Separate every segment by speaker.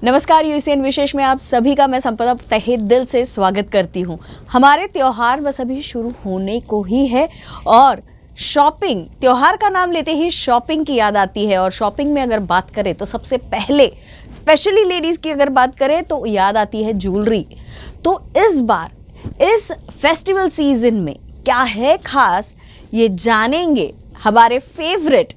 Speaker 1: नमस्कार, यूसीएन विशेष में आप सभी का मैं संपदा तहे दिल से स्वागत करती हूँ। हमारे त्योहार बस अभी शुरू होने को ही है और शॉपिंग, त्योहार का नाम लेते ही शॉपिंग की याद आती है। और शॉपिंग में अगर बात करें तो सबसे पहले स्पेशली लेडीज़ की अगर बात करें तो याद आती है ज्वेलरी। तो इस बार इस फेस्टिवल सीजन में क्या है खास, ये जानेंगे हमारे फेवरेट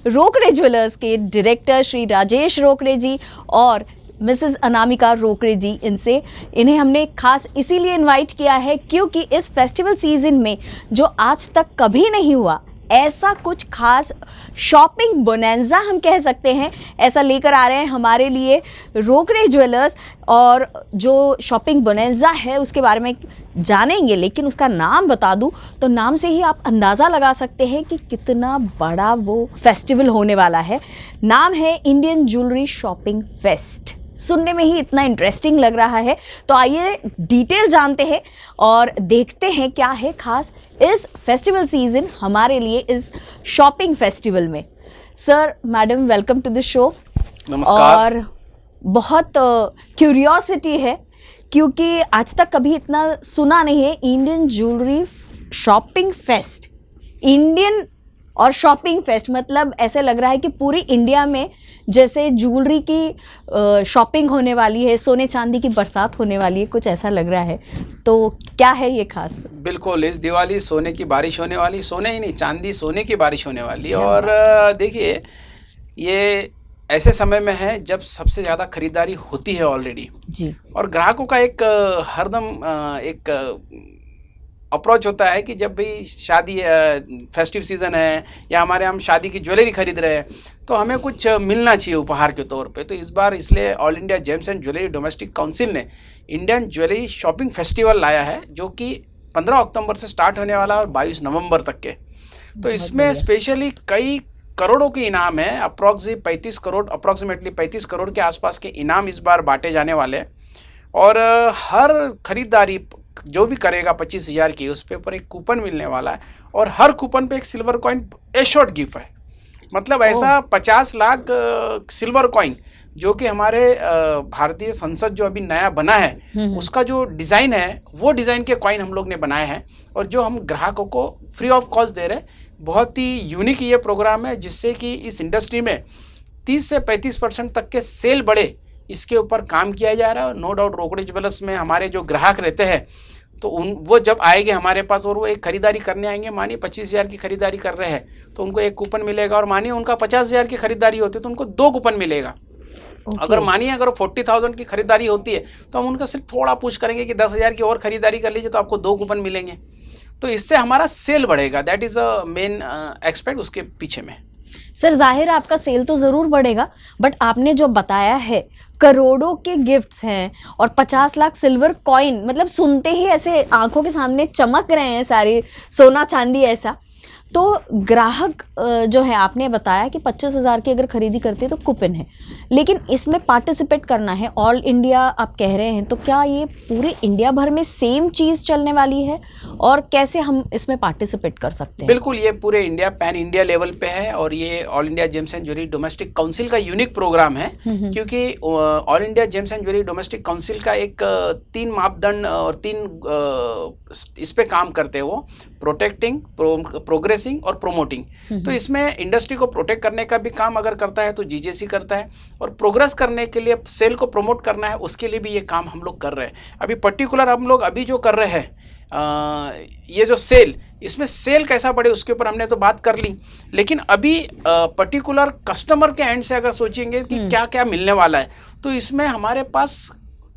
Speaker 1: रोकड़े ज्वेलर्स के डायरेक्टर श्री राजेश रोकड़े जी और मिसेस अनामिका रोकड़े जी। इन्हें हमने खास इसीलिए इनवाइट किया है क्योंकि इस फेस्टिवल सीजन में जो आज तक कभी नहीं हुआ, ऐसा कुछ खास शॉपिंग बोनेंजा हम कह सकते हैं, ऐसा लेकर आ रहे हैं हमारे लिए रोकड़े ज्वेलर्स। और जो शॉपिंग बोनेंजा है उसके बारे में जानेंगे, लेकिन उसका नाम बता दूं तो नाम से ही आप अंदाज़ा लगा सकते हैं कि कितना बड़ा वो फेस्टिवल होने वाला है। नाम है इंडियन ज्वेलरी शॉपिंग फेस्ट। सुनने में ही इतना इंटरेस्टिंग लग रहा है, तो आइए डिटेल जानते हैं और देखते हैं क्या है खास इस फेस्टिवल सीजन हमारे लिए इस शॉपिंग फेस्टिवल में। Sir, madam, welcome to the show.
Speaker 2: नमस्कार।
Speaker 1: और बहुत क्यूरियोसिटी है क्योंकि आज तक कभी इतना सुना नहीं है, Indian jewellery shopping fest. Indian और शॉपिंग फेस्ट मतलब ऐसे लग रहा है कि पूरी इंडिया में जैसे ज्वेलरी की शॉपिंग होने वाली है, सोने चांदी की बरसात होने वाली है, कुछ ऐसा लग रहा है। तो क्या है ये खास?
Speaker 2: बिल्कुल, इस दिवाली सोने की बारिश होने वाली, सोने ही नहीं चांदी सोने की बारिश होने वाली। और देखिए, ये ऐसे समय में है जब सबसे ज़्यादा खरीदारी होती है ऑलरेडी
Speaker 1: जी।
Speaker 2: और ग्राहकों का एक हरदम एक अप्रोच होता है कि जब भी शादी फेस्टिव सीज़न है या हमारे हम शादी की ज्वेलरी खरीद रहे हैं तो हमें कुछ मिलना चाहिए उपहार के तौर पे। तो इस बार इसलिए all India James and jewellery domestic council ने इंडियन ज्वेलरी शॉपिंग फेस्टिवल लाया है, जो कि 15 अक्टूबर से स्टार्ट होने वाला है और 22 नवंबर तक के। तो इसमें स्पेशली कई करोड़ों के इनाम है, अप्रॉक्सीमेटली 35 करोड़ के आसपास के इनाम इस बार बांटे जाने वाले हैं। और हर खरीदारी जो भी करेगा 25,000 की, उस पे ऊपर एक कूपन मिलने वाला है और हर कूपन पे एक सिल्वर कॉइन एश्योर्ड गिफ्ट है। मतलब ऐसा 50 लाख सिल्वर कॉइन, जो कि हमारे भारतीय संसद जो अभी नया बना है उसका जो डिज़ाइन है वो डिज़ाइन के कॉइन हम लोग ने बनाए हैं और जो हम ग्राहकों को फ्री ऑफ कॉस्ट दे रहे हैं। बहुत ही यूनिक ये प्रोग्राम है जिससे कि इस इंडस्ट्री में 30 से 35% तक के सेल बढ़े, इसके ऊपर काम किया जा रहा है। नो डाउट रोकड़े ज्वेलर्स में हमारे जो ग्राहक रहते हैं तो वो जब आएंगे हमारे पास और वो एक खरीदारी करने आएंगे, मानिए 25,000 की खरीदारी कर रहे हैं तो उनको एक कूपन मिलेगा, और मानिए उनका 50,000 की खरीदारी होती है तो उनको 2 कूपन मिलेगा। अगर मानिए अगर 40,000 की खरीदारी होती है तो हम उनका सिर्फ थोड़ा पूछ करेंगे कि 10,000 की और खरीदारी कर लीजिए तो आपको 2 कूपन मिलेंगे। तो इससे हमारा सेल बढ़ेगा, that is a main expect उसके पीछे में।
Speaker 1: सर, जाहिर है आपका सेल तो ज़रूर बढ़ेगा, बट आपने जो बताया है करोड़ों के गिफ्ट्स हैं और 50 लाख सिल्वर कॉइन, मतलब सुनते ही ऐसे आंखों के सामने चमक रहे हैं सारी सोना चांदी ऐसा। तो ग्राहक जो है, आपने बताया कि 25,000 की अगर खरीदी करते हैं तो कूपन है, लेकिन इसमें पार्टिसिपेट करना है ऑल इंडिया आप कह रहे हैं, तो क्या ये पूरे इंडिया भर में सेम चीज़ चलने वाली है और कैसे हम इसमें पार्टिसिपेट कर सकते हैं?
Speaker 2: बिल्कुल, ये पूरे इंडिया पैन इंडिया लेवल पे है और ये all India James and jewellery domestic council का यूनिक प्रोग्राम है क्योंकि all India James and jewellery domestic council का एक 3 मापदंड और 3 इस पे काम करते हैं वो, प्रोटेक्टिंग, प्रोग्रेसिंग और प्रोमोटिंग। तो इसमें इंडस्ट्री को प्रोटेक्ट करने का भी काम अगर करता है तो जीजेसी करता है, और प्रोग्रेस करने के लिए सेल को प्रमोट करना है उसके लिए भी ये काम हम लोग कर रहे हैं। अभी पर्टिकुलर हम लोग अभी जो कर रहे हैं ये जो सेल, इसमें सेल कैसा बढ़े उसके ऊपर हमने तो बात कर ली, लेकिन अभी पर्टिकुलर कस्टमर के एंड से अगर सोचेंगे कि क्या क्या मिलने वाला है, तो इसमें हमारे पास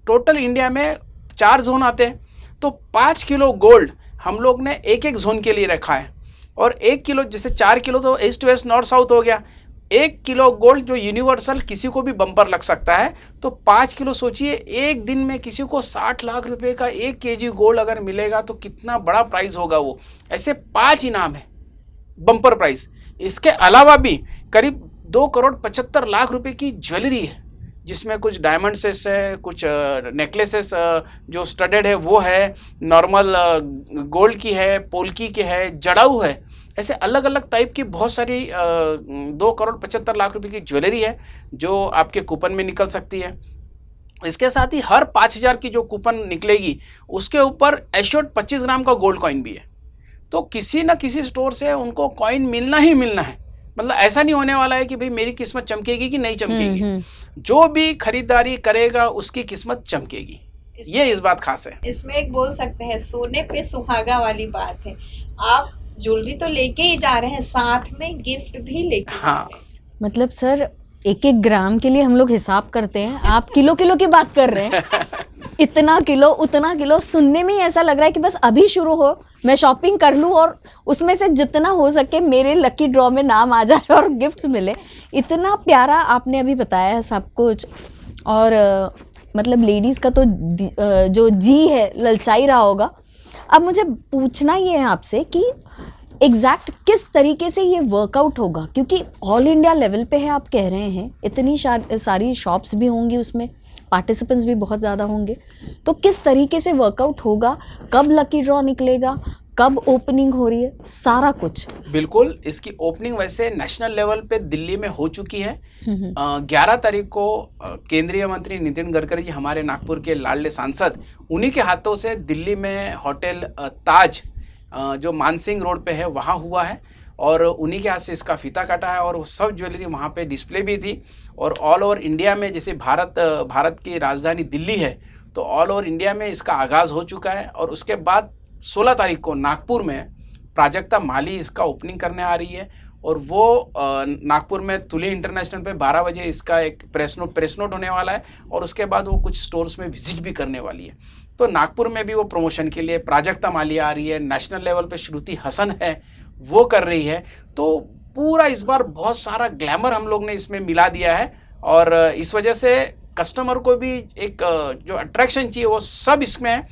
Speaker 2: टोटल इंडिया में 4 जोन आते हैं। तो 5 किलो गोल्ड हम लोग ने एक जोन के लिए रखा है और 1 किलो, जैसे 4 किलो तो ईस्ट वेस्ट नॉर्थ साउथ हो गया, 1 किलो गोल्ड जो यूनिवर्सल किसी को भी बम्पर लग सकता है। तो 5 किलो, सोचिए एक दिन में किसी को 60 लाख रुपए का 1 केजी गोल्ड अगर मिलेगा तो कितना बड़ा प्राइस होगा वो। ऐसे 5 इनाम है बम्पर प्राइस। इसके अलावा भी करीब 2,75,00,000 रुपए की ज्वेलरी है, जिसमें कुछ डायमंड सेट्स है, कुछ नेकलेसेस जो स्टडेड है वो है, नॉर्मल गोल्ड की है, पोल्की की है, जड़ाऊ है। ऐसे अलग अलग टाइप की बहुत सारी 2,75,00,000 रुपए की ज्वेलरी है जो आपके कूपन में निकल सकती है। इसके साथ ही हर 5,000 की जो कूपन निकलेगी उसके ऊपर एश्योर्ड 25 ग्राम का गोल्ड कॉइन भी है। तो किसी न किसी स्टोर से उनको कॉइन मिलना ही मिलना है। मतलब ऐसा नहीं होने वाला है कि भाई मेरी किस्मत चमकेगी कि नहीं चमकेगी, जो भी खरीदारी करेगा उसकी किस्मत चमकेगी। ये इस बात खास है।
Speaker 3: इसमें एक बोल सकते हैं सोने पे सुहागा वाली बात है। आप ज्वेलरी तो लेके ही जा रहे हैं, साथ में गिफ्ट भी लेके।
Speaker 2: हाँ,
Speaker 1: मतलब सर 1-1 ग्राम के लिए हम लोग हिसाब करते हैं, आप किलो किलो की बात कर रहे हैं। इतना किलो उतना किलो, सुनने में ही ऐसा लग रहा है कि बस अभी शुरू हो, मैं शॉपिंग कर लूँ और उसमें से जितना हो सके मेरे लकी ड्रॉ में नाम आ जाए और गिफ्ट्स मिले। इतना प्यारा आपने अभी बताया है सब कुछ। और मतलब लेडीज़ का तो जो जी है ललचाई रहा होगा। अब मुझे पूछना ये है आपसे कि एग्जैक्ट किस तरीके से ये वर्कआउट होगा, क्योंकि ऑल इंडिया लेवल पे है आप कह रहे हैं, इतनी सारी शॉप्स भी होंगी, उसमें पार्टिसिपेंट्स भी बहुत ज़्यादा होंगे, तो किस तरीके से वर्कआउट होगा, कब लकी ड्रॉ निकलेगा, कब ओपनिंग हो रही है, सारा कुछ।
Speaker 2: बिल्कुल, इसकी ओपनिंग वैसे नेशनल लेवल पे दिल्ली में हो चुकी है। 11 तारीख को केंद्रीय मंत्री नितिन गडकरी जी, हमारे नागपुर के लाडले सांसद, उन्हीं के हाथों से दिल्ली में होटल ताज जो मानसिंह रोड पे है वहाँ हुआ है और उन्हीं के हाथ से इसका फीता काटा है और वो सब ज्वेलरी वहाँ पे डिस्प्ले भी थी। और ऑल ओवर इंडिया में, जैसे भारत की राजधानी दिल्ली है, तो ऑल ओवर इंडिया में इसका आगाज़ हो चुका है। और उसके बाद 16 तारीख को नागपुर में प्राजक्ता माली इसका ओपनिंग करने आ रही है और वो नागपुर में तुली इंटरनेशनल पे 12 बजे इसका एक प्रेस नोट होने वाला है और उसके बाद वो कुछ स्टोर्स में विजिट भी करने वाली है। तो नागपुर में भी वो प्रमोशन के लिए प्राजक्ता माली आ रही है, नेशनल लेवल पे श्रुति हसन है वो कर रही है। तो पूरा इस बार बहुत सारा ग्लैमर हम लोग ने इसमें मिला दिया है और इस वजह से कस्टमर को भी एक जो अट्रैक्शन चाहिए वो सब इसमें है।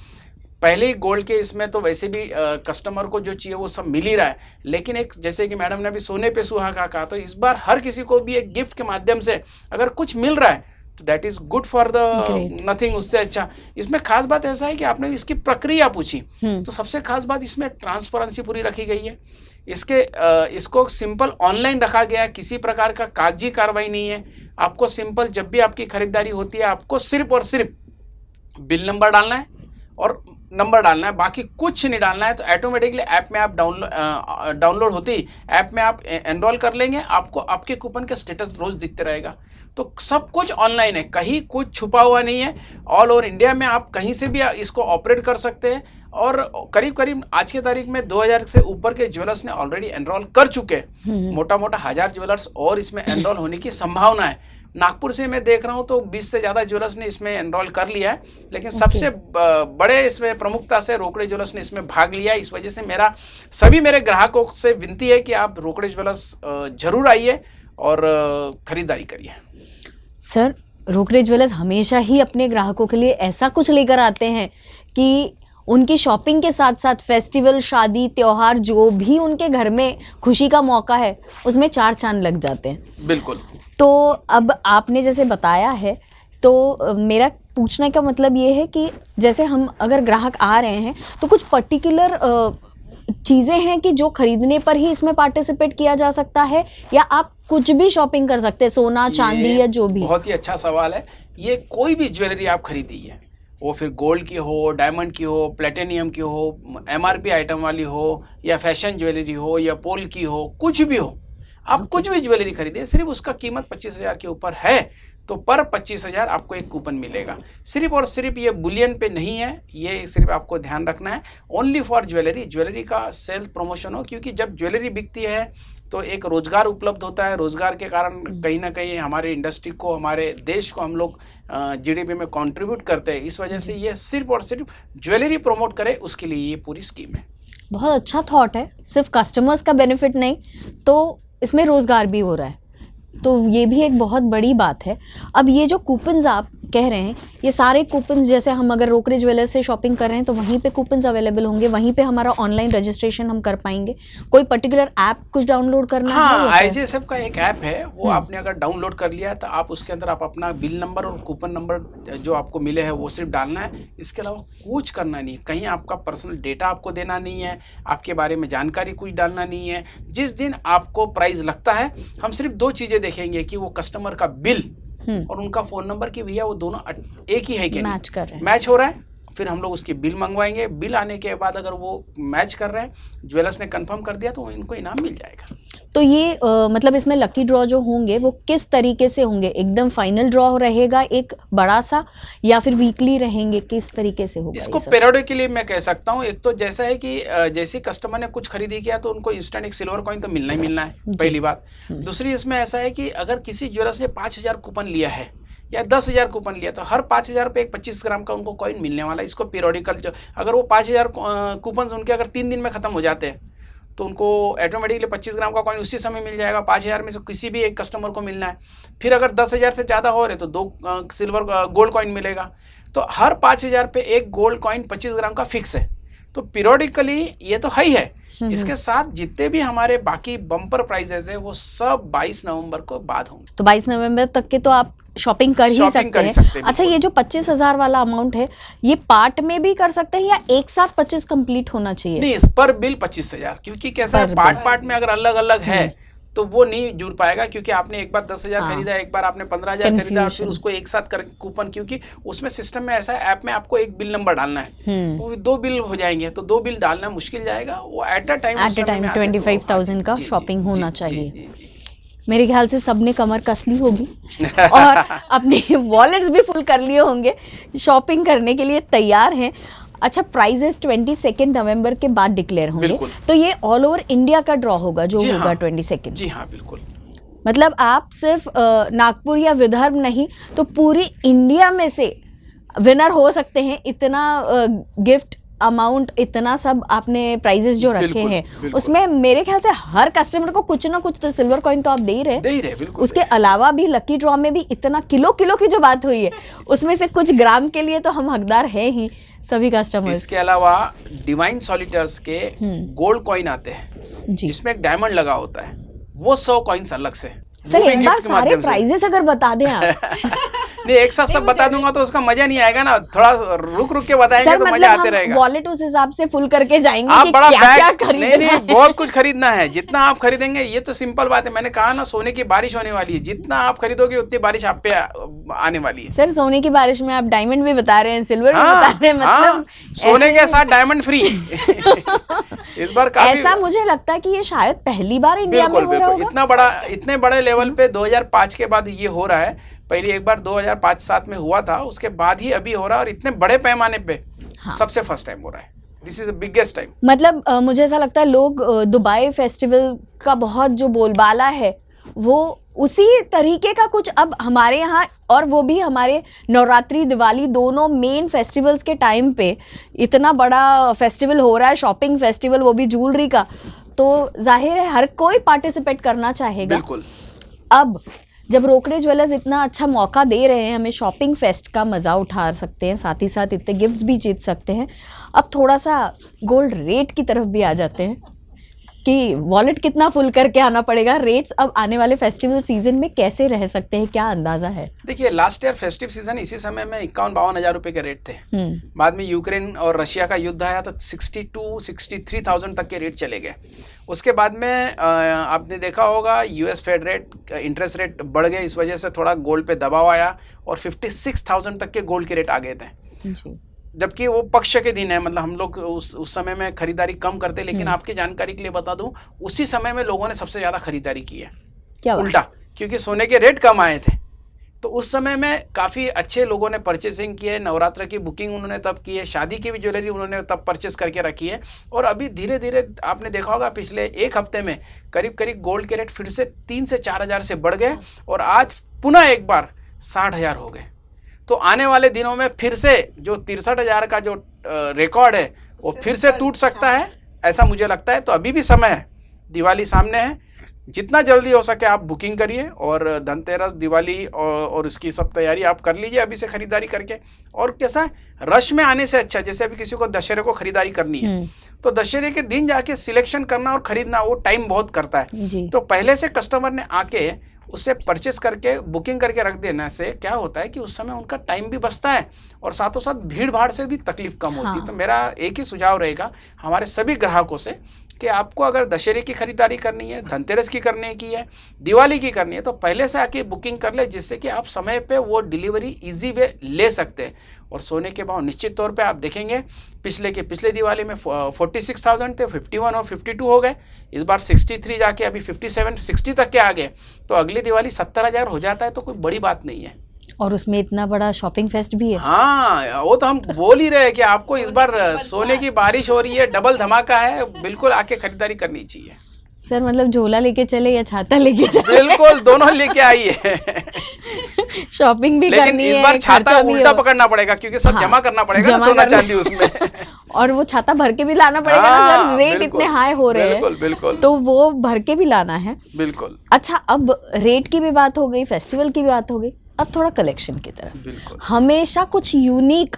Speaker 2: पहले ही गोल्ड के इसमें तो वैसे भी कस्टमर को जो चाहिए वो सब मिल ही रहा है, लेकिन एक जैसे कि मैडम ने अभी सोने पे सुहागा कहा, तो इस बार हर किसी को भी एक गिफ्ट के माध्यम से अगर कुछ मिल रहा है तो that is good for the nothing. उससे अच्छा इसमें खास बात ऐसा है कि आपने इसकी प्रक्रिया पूछी, तो सबसे खास बात इसमें ट्रांसपेरेंसी पूरी रखी गई है। इसको सिंपल ऑनलाइन रखा गया है, किसी प्रकार का कागजी कार्रवाई नहीं है। आपको सिंपल जब भी आपकी खरीदारी होती है आपको सिर्फ और सिर्फ बिल नंबर डालना है और नंबर डालना है, बाकी कुछ नहीं डालना है। तो ऑटोमेटिकली ऐप में आप डाउनलोड होते ही ऐप में आप एनरोल कर लेंगे, आपको आपके कूपन का स्टेटस रोज़ दिखते रहेगा। तो सब कुछ ऑनलाइन है, कहीं कुछ छुपा हुआ नहीं है। ऑल ओवर इंडिया में आप कहीं से भी इसको ऑपरेट कर सकते हैं और करीब करीब आज के तारीख में 2000 से ऊपर के ज्वेलर्स ने ऑलरेडी एनरोल कर चुके हैं। मोटा 1000 ज्वेलर्स और इसमें एनरोल होने की संभावना है। नागपुर से मैं देख रहा हूँ तो 20 से ज़्यादा ज्वेलर्स ने इसमें एनरोल कर लिया है, लेकिन सबसे बड़े इसमें प्रमुखता से रोकड़े ज्वेलर्स ने इसमें भाग लिया है। इस वजह से सभी मेरे ग्राहकों से विनती है कि आप रोकड़े ज्वेलर्स जरूर आइए और ख़रीदारी करिए।
Speaker 1: सर, रोकड़े ज्वेलर्स हमेशा ही अपने ग्राहकों के लिए ऐसा कुछ लेकर आते हैं कि उनकी शॉपिंग के साथ साथ फेस्टिवल, शादी, त्योहार, जो भी उनके घर में खुशी का मौका है उसमें 4 चांद लग जाते हैं।
Speaker 2: बिल्कुल।
Speaker 1: तो अब आपने जैसे बताया है, तो मेरा पूछने का मतलब ये है कि जैसे हम अगर ग्राहक आ रहे हैं तो कुछ पर्टिकुलर चीज़ें हैं कि जो खरीदने पर ही इसमें पार्टिसिपेट किया जा सकता है, या आप कुछ भी शॉपिंग कर सकते हैं, सोना चांदी या जो भी?
Speaker 2: बहुत ही अच्छा सवाल है। ये कोई भी ज्वेलरी आप खरीदिए, वो फिर गोल्ड की हो, डायमंड की हो, प्लेटिनियम की हो, MRP आइटम वाली हो, या फैशन ज्वेलरी हो, या पोल की हो, कुछ भी हो, आप कुछ भी ज्वेलरी खरीदिए, सिर्फ उसका कीमत 25,000 के ऊपर है तो पर 25,000 आपको एक कूपन मिलेगा। सिर्फ और सिर्फ ये बुलियन पे नहीं है, ये सिर्फ आपको ध्यान रखना है, ओनली फॉर ज्वेलरी का सेल्फ प्रमोशन हो, क्योंकि जब ज्वेलरी बिकती है तो एक रोज़गार उपलब्ध होता है। रोज़गार के कारण कहीं ना कहीं हमारे इंडस्ट्री को, हमारे देश को हम लोग GDP में कंट्रीब्यूट करते हैं। इस वजह से ये सिर्फ और सिर्फ ज्वेलरी प्रमोट करे, उसके लिए ये पूरी स्कीम है।
Speaker 1: बहुत अच्छा थॉट है, सिर्फ कस्टमर्स का बेनिफिट नहीं तो इसमें रोज़गार भी हो रहा है। तो ये भी एक बहुत बड़ी बात है। अब ये जो कूपन्स आप कह रहे हैं, ये सारे कूपन्स, जैसे हम अगर रोकड़े ज्वेलर्स से शॉपिंग कर रहे हैं तो वहीं पे कूपन्स अवेलेबल होंगे, वहीं पे हमारा ऑनलाइन रजिस्ट्रेशन हम कर पाएंगे? कोई पर्टिकुलर ऐप कुछ डाउनलोड करना है?
Speaker 2: हाँ, IGSF का एक ऐप है, वो आपने अगर डाउनलोड कर लिया तो आप उसके अंदर आप अपना बिल नंबर और कूपन नंबर जो आपको मिले हैं वो सिर्फ डालना है। इसके अलावा कुछ करना नहीं है, कहीं आपका पर्सनल डेटा आपको देना नहीं है, आपके बारे में जानकारी कुछ डालना नहीं है। जिस दिन आपको प्राइस लगता है, हम सिर्फ 2 चीज़ें देखेंगे कि वो कस्टमर का बिल और उनका फ़ोन नंबर कि भैया वो दोनों एक ही है कि
Speaker 1: मैच कर रहे हैं,
Speaker 2: मैच हो रहा है। फिर हम लोग उसकी बिल मंगवाएंगे, बिल आने के बाद अगर वो मैच कर रहे हैं, ज्वेलर्स ने कंफर्म कर दिया, तो इनको इनाम मिल जाएगा।
Speaker 1: तो ये मतलब इसमें लकी ड्रॉ जो होंगे वो किस तरीके से होंगे? एकदम फाइनल ड्रॉ रहेगा एक बड़ा सा, या फिर वीकली रहेंगे? किस तरीके से होगा
Speaker 2: इसको पेरियोडिकली मैं कह सकता हूँ। एक तो जैसा है कि जैसे कस्टमर ने कुछ खरीदी किया तो उनको इंस्टेंट एक सिल्वर कॉइन तो मिलना ही मिलना है, पहली बात। दूसरी इसमें ऐसा है कि अगर किसी ज्वेलर्स ने 5,000 कूपन लिया है या 10,000 कूपन लिया तो हर 5,000 पे एक 25 ग्राम का उनको कॉइन मिलने वाला है। इसको पीरियोडिकल, जो अगर वो 5,000 कूपन उनके अगर 3 दिन में ख़त्म हो जाते हैं तो उनको ऑटोमेटिकली 25 ग्राम का कॉइन उसी समय मिल जाएगा। 5,000 में से किसी भी एक कस्टमर को मिलना है। फिर अगर 10,000 से ज़्यादा हो रहे तो 2 सिल्वर गोल्ड कॉइन मिलेगा। तो हर 5,000 पे एक गोल्ड कॉइन 25 ग्राम का फिक्स है। तो पीरियोडिकली ये तो है ही है। इसके साथ जितने भी हमारे बाकी बम्पर प्राइजेस है वो सब 22 नवंबर को बाद होंगे।
Speaker 1: तो 22 नवंबर तक के तो आप शॉपिंग कर ही सकते हैं। अच्छा, ये जो 25,000 वाला अमाउंट है, ये पार्ट में भी कर सकते हैं या एक साथ 25 कंप्लीट होना चाहिए?
Speaker 2: नहीं, पर बिल 25,000, क्योंकि कैसा है, पार्ट में अगर अलग अलग है तो वो नहीं जुड़ पाएगा। क्योंकि आपने एक बार 10,000 खरीदा, एक बार आपने 15,000 खरीदा, फिर उसको एक साथ कर कूपन, क्योंकि उसमें सिस्टम में ऐसा है, ऐप में आपको एक बिल नंबर डालना है, वो 2 बिल हो जाएंगे, तो 2 बिल डालना मुश्किल जाएगा। वो एट अ टाइम
Speaker 1: 25,000 का शॉपिंग होना चाहिए। मेरे ख्याल से सबने कमर कस ली होगी और अपने वॉलेट्स भी फुल कर लिए होंगे, शॉपिंग करने के लिए तैयार हैं। अच्छा, प्राइजेस 22 नवंबर के बाद डिक्लेयर होंगे, तो ये ऑल ओवर इंडिया का ड्रॉ होगा जो होगा 22?
Speaker 2: जी हाँ, बिल्कुल।
Speaker 1: मतलब आप सिर्फ नागपुर या विदर्भ नहीं, तो पूरी इंडिया में से विनर हो सकते हैं। इतना गिफ्ट अमाउंट, इतना सब आपने प्राइजेस जो रखे हैं, उसमें मेरे ख्याल से हर कस्टमर को कुछ ना कुछ तो सिल्वर कॉइन तो आप दे ही रहे। उसके अलावा भी लकी ड्रॉ में भी इतना किलो की जो बात हुई है, उसमें से कुछ ग्राम के लिए तो हम हकदार हैं ही सभी कस्टमर्स।
Speaker 2: इसके अलावा डिवाइन सॉलिटर्स के गोल्ड कॉइन आते हैं जिसमें एक डायमंड लगा होता है, वो 100 कॉइन्स अलग से।
Speaker 1: सर, एक बार सारे प्राइजेस अगर बता दें आप।
Speaker 2: नहीं, एक साथ सब बता दूंगा तो उसका मजा नहीं आएगा ना, थोड़ा रुक रुक के बताएंगे तो मजा आते रहेगा।
Speaker 1: वॉलेट उस हिसाब से फुल करके जाएंगे
Speaker 2: आप
Speaker 1: कि
Speaker 2: बड़ा
Speaker 1: क्या
Speaker 2: बैग, नहीं, बहुत कुछ खरीदना है। जितना आप खरीदेंगे, ये तो सिंपल बात है, मैंने कहा ना, सोने की बारिश होने वाली है। जितना आप खरीदोगे उतनी बारिश आप पे आने वाली है।
Speaker 1: सर, सोने की बारिश में आप डायमंड भी बता रहे हैं, सिल्वर भी बता रहे हैं, मतलब
Speaker 2: सोने के साथ डायमंड फ्री। इस बार काफी
Speaker 1: ऐसा मुझे लगता है कि ये शायद पहली बार इंडिया में हो रहा होगा।
Speaker 2: इतने बड़े लेवल पे 2005 के बाद ये हो रहा है। पहले एक बार 2005-07 में हुआ था, उसके बाद ही अभी हो रहा है, और इतने बड़े पैमाने पे सबसे फर्स्ट टाइम हो रहा है। This is the biggest time.
Speaker 1: मतलब मुझे ऐसा लगता है लोग दुबई फेस्टिवल का बहुत जो बोलबाला है, वो उसी तरीके का कुछ अब हमारे यहाँ, और वो भी हमारे नवरात्रि दिवाली दोनों मेन फेस्टिवल्स के टाइम पे इतना बड़ा फेस्टिवल हो रहा है, शॉपिंग फेस्टिवल, वो भी ज्वेलरी का, तो जाहिर है हर कोई पार्टिसिपेट करना चाहेगा।
Speaker 2: बिल्कुल।
Speaker 1: अब जब रोकड़े ज्वेलर्स इतना अच्छा मौका दे रहे हैं, हमें शॉपिंग फेस्ट का मज़ा उठा सकते हैं, साथ ही साथ इतने गिफ्ट्स भी जीत सकते हैं, अब थोड़ा सा गोल्ड रेट की तरफ भी आ जाते हैं कि वॉलेट कितना फुल करके आना पड़ेगा। रेट्स अब आने वाले फेस्टिवल सीजन में कैसे रह सकते हैं, क्या अंदाजा है?
Speaker 2: देखिए, लास्ट ईयर फेस्टिव सीजन इसी समय में 51-52 हज़ार रुपये के रेट थे। बाद में यूक्रेन और रशिया का युद्ध आया तो 62-63,000 तक के रेट चले गए। उसके बाद में आपने देखा होगा US fed rate, interest rate बढ़ गए, इस वजह से थोड़ा गोल्ड पे दबाव आया और 56,000 तक के गोल्ड के रेट आ गए थे। जबकि वो पक्ष के दिन है, मतलब हम लोग उस समय में खरीदारी कम करते, लेकिन आपकी जानकारी के लिए बता दूं, उसी समय में लोगों ने सबसे ज़्यादा खरीदारी की है। क्या उल्टा, क्योंकि सोने के रेट कम आए थे, तो उस समय में काफ़ी अच्छे लोगों ने परचेसिंग की है। नवरात्र की बुकिंग उन्होंने तब की है, शादी की भी ज्वेलरी उन्होंने तब परचेस करके रखी है। और अभी धीरे धीरे आपने देखा होगा पिछले एक हफ्ते में करीब करीब गोल्ड के रेट फिर से 3 से 4 हज़ार से बढ़ गए और आज पुनः एक बार 60,000 हो गए। तो आने वाले दिनों में फिर से जो 63,000 का जो रिकॉर्ड है वो फिर से टूट सकता है, ऐसा मुझे लगता है। तो अभी भी समय है, दिवाली सामने है, जितना जल्दी हो सके आप बुकिंग करिए और धनतेरस, दिवाली और इसकी सब तैयारी आप कर लीजिए अभी से खरीदारी करके। और कैसा है, रश में आने से अच्छा, जैसे अभी किसी को दशहरे को खरीदारी करनी है तो दशहरे के दिन जाके सिलेक्शन करना और खरीदना वो टाइम बहुत करता है। तो पहले से कस्टमर ने आके उससे परचेस करके बुकिंग करके रख देने से क्या होता है कि उस समय उनका टाइम भी बचता है और साथों साथ भीड़ भाड़ से भी तकलीफ कम होती है। तो मेरा एक ही सुझाव रहेगा हमारे सभी ग्राहकों से कि आपको अगर दशहरे की खरीदारी करनी है, धनतेरस की करने की है, दिवाली की करनी है तो पहले से आके बुकिंग कर ले, जिससे कि आप समय पे वो डिलीवरी इजी वे ले सकते हैं। और सोने के भाव निश्चित तौर पे आप देखेंगे पिछले दिवाली में 46,000 थे, 51 और 52 हो गए, इस बार 63 जाके अभी 57, 60 तक के आ गए। तो अगली दिवाली 70,000 हो जाता है तो कोई बड़ी बात नहीं है।
Speaker 1: और उसमें इतना बड़ा शॉपिंग फेस्ट भी है।
Speaker 2: हाँ, वो तो हम बोल ही रहे हैं कि आपको इस बार सोने की बारिश हो रही है, डबल धमाका है, बिल्कुल आके खरीदारी करनी चाहिए।
Speaker 1: सर मतलब झोला लेके चले या छाता लेके चले?
Speaker 2: बिल्कुल दोनों लेके आइए।
Speaker 1: शॉपिंग भी
Speaker 2: लेकिन
Speaker 1: करनी है,
Speaker 2: इस बार छाता उल्टा पकड़ना पड़ेगा क्योंकि सब
Speaker 1: हाँ,
Speaker 2: जमा करना पड़ेगा ना सोना चांदी उसमें।
Speaker 1: और वो छाता भर के भी लाना पड़ेगा ना सर, रेट इतने हाई हो रहे हैं।
Speaker 2: बिल्कुल बिल्कुल,
Speaker 1: तो वो भर के भी लाना है।
Speaker 2: बिल्कुल।
Speaker 1: अच्छा, अब रेट की भी बात हो गई, फेस्टिवल की भी बात हो गई, अब थोड़ा कलेक्शन की तरफ।
Speaker 2: बिल्कुल।
Speaker 1: हमेशा कुछ यूनिक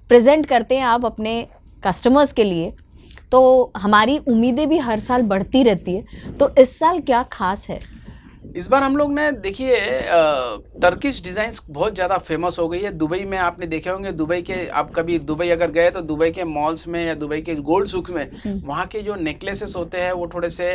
Speaker 1: प्रेजेंट करते हैं आप अपने कस्टमर्स के लिए, तो हमारी उम्मीदें भी हर साल बढ़ती रहती है। तो इस साल क्या खास है?
Speaker 2: इस बार हम लोग ने देखिए टर्किश डिज़ाइंस बहुत ज़्यादा फेमस हो गई है। दुबई में आपने देखे होंगे, दुबई के आप कभी दुबई अगर गए तो दुबई के मॉल्स में या दुबई के गोल्ड सूक में वहाँ के जो नेकलेसेस होते हैं वो थोड़े से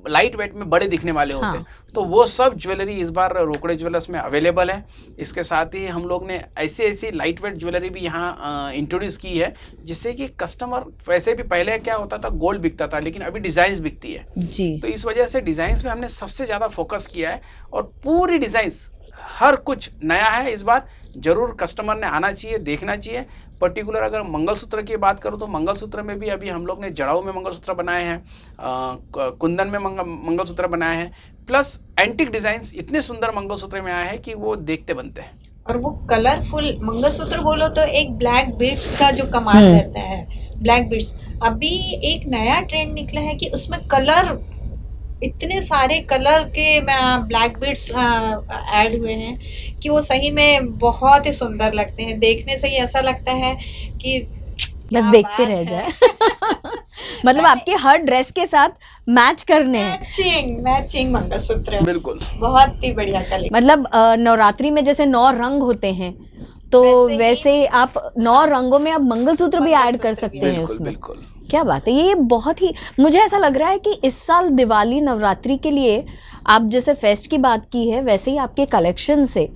Speaker 2: लाइट वेट में बड़े दिखने वाले होते हैं। तो वो सब ज्वेलरी इस बार रोकड़े ज्वेलर्स में अवेलेबल है। इसके साथ ही हम लोग ने ऐसी लाइट वेट ज्वेलरी भी यहाँ इंट्रोड्यूस की है, जिससे कि कस्टमर, वैसे भी पहले क्या होता था गोल्ड बिकता था लेकिन अभी डिज़ाइंस बिकती है
Speaker 1: जी।
Speaker 2: तो इस वजह से डिज़ाइंस में हमने सबसे ज़्यादा फोकस किया है और पूरी डिज़ाइंस हर कुछ नया है। इस बार ज़रूर कस्टमर ने आना चाहिए, देखना चाहिए। पर्टिकुलर अगर मंगलसूत्र की बात करूँ तो मंगलसूत्र में भी अभी हम लोग ने जड़ाऊ में मंगलसूत्र बनाए हैं, कुंदन में मंगलसूत्र बनाए हैं, प्लस एंटिक डिज़ाइंस इतने सुंदर मंगलसूत्र में आए हैं कि वो देखते बनते हैं।
Speaker 3: और वो कलरफुल मंगलसूत्र बोलो तो एक ब्लैक बीड्स का जो कमाल रहता है, ब्लैक बीड्स अभी एक नया ट्रेंड निकला है कि उसमें कलर, इतने सारे कलर के ब्लैक बीड्स ऐड हुए हैं कि वो सही में बहुत ही सुंदर लगते हैं। देखने से ही ऐसा लगता है कि
Speaker 1: बस देखते रह जाए। मतलब आपके हर ड्रेस के साथ मैच करने हैं।
Speaker 3: मैचिंग मंगलसूत्र,
Speaker 2: बिल्कुल
Speaker 3: बहुत ही बढ़िया कलेक्शन।
Speaker 1: मतलब नवरात्रि में जैसे 9 रंग होते हैं तो वैसे आप 9 रंगों में आप मंगलसूत्र भी ऐड कर सकते हैं उसमें।
Speaker 2: बिल्कुल।
Speaker 1: क्या बात है, ये बहुत ही, मुझे ऐसा लग रहा है कि इस साल दिवाली नवरात्रि के लिए आप जैसे फेस्ट की बात की है वैसे ही आपके कलेक्शन से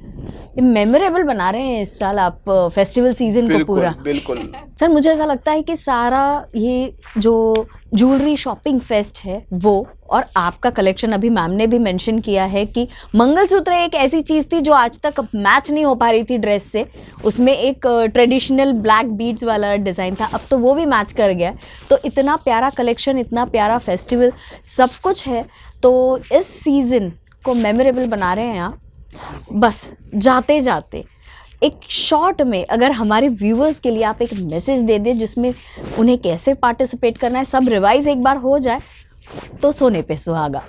Speaker 1: मेमोरेबल बना रहे हैं इस साल आप फेस्टिवल सीजन को पूरा।
Speaker 2: बिल्कुल।
Speaker 1: सर मुझे ऐसा लगता है कि सारा ये जो ज्वेलरी शॉपिंग फेस्ट है वो, और आपका कलेक्शन अभी मैम ने भी मेंशन किया है कि मंगलसूत्र एक ऐसी चीज़ थी जो आज तक मैच नहीं हो पा रही थी ड्रेस से, उसमें एक ट्रेडिशनल ब्लैक बीड्स वाला डिज़ाइन था, अब तो वो भी मैच कर गया। तो इतना प्यारा कलेक्शन, इतना प्यारा फेस्टिवल, सब कुछ है। तो इस सीज़न को मेमोरेबल बना रहे हैं आप। बस जाते जाते एक शॉर्ट में अगर हमारे व्यूअर्स के लिए आप एक मैसेज दे दें जिसमें उन्हें कैसे पार्टिसिपेट करना है, सब रिवाइज एक बार हो जाए तो सोने पे सुहागा।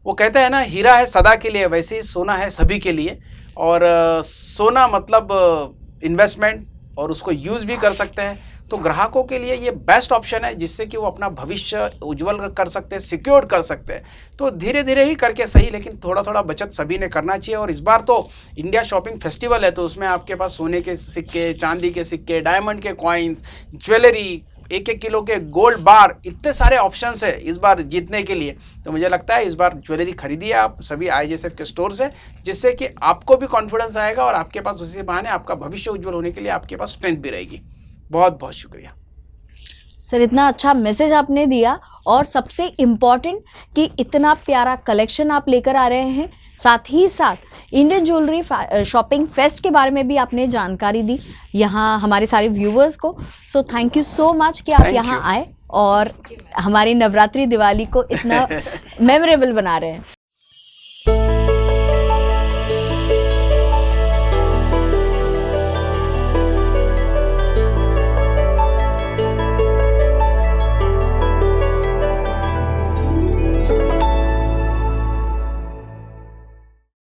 Speaker 2: वो कहते हैं ना, हीरा है सदा के लिए, वैसे ही सोना है सभी के लिए। और सोना मतलब इन्वेस्टमेंट, और उसको यूज़ भी कर सकते हैं। तो ग्राहकों के लिए ये बेस्ट ऑप्शन है जिससे कि वो अपना भविष्य उज्जवल कर सकते हैं, सिक्योर कर सकते हैं। तो धीरे धीरे ही करके सही, लेकिन थोड़ा थोड़ा बचत सभी ने करना चाहिए। और इस बार तो इंडिया शॉपिंग फेस्टिवल है तो उसमें आपके पास सोने के सिक्के, चांदी के सिक्के, डायमंड के कॉइन्स, ज्वेलरी, 1-1 किलो के गोल्ड बार, इतने सारे ऑप्शंस है इस बार जीतने के लिए। तो मुझे लगता है इस बार ज्वेलरी खरीदिए आप सभी IGSF के स्टोर से, जिससे कि आपको भी कॉन्फिडेंस आएगा और आपके पास उसी बहाने आपका भविष्य उज्जवल होने के लिए आपके पास स्ट्रेंथ भी रहेगी। बहुत बहुत शुक्रिया
Speaker 1: सर, इतना अच्छा मैसेज आपने दिया, और सबसे इम्पॉर्टेंट कि इतना प्यारा कलेक्शन आप लेकर आ रहे हैं, साथ ही साथ इंडियन ज्वेलरी शॉपिंग फेस्ट के बारे में भी आपने जानकारी दी यहाँ हमारे सारे व्यूवर्स को। So thank you so much कि आप यहाँ आए और हमारी नवरात्रि दिवाली को इतना मेमोरेबल बना रहे हैं।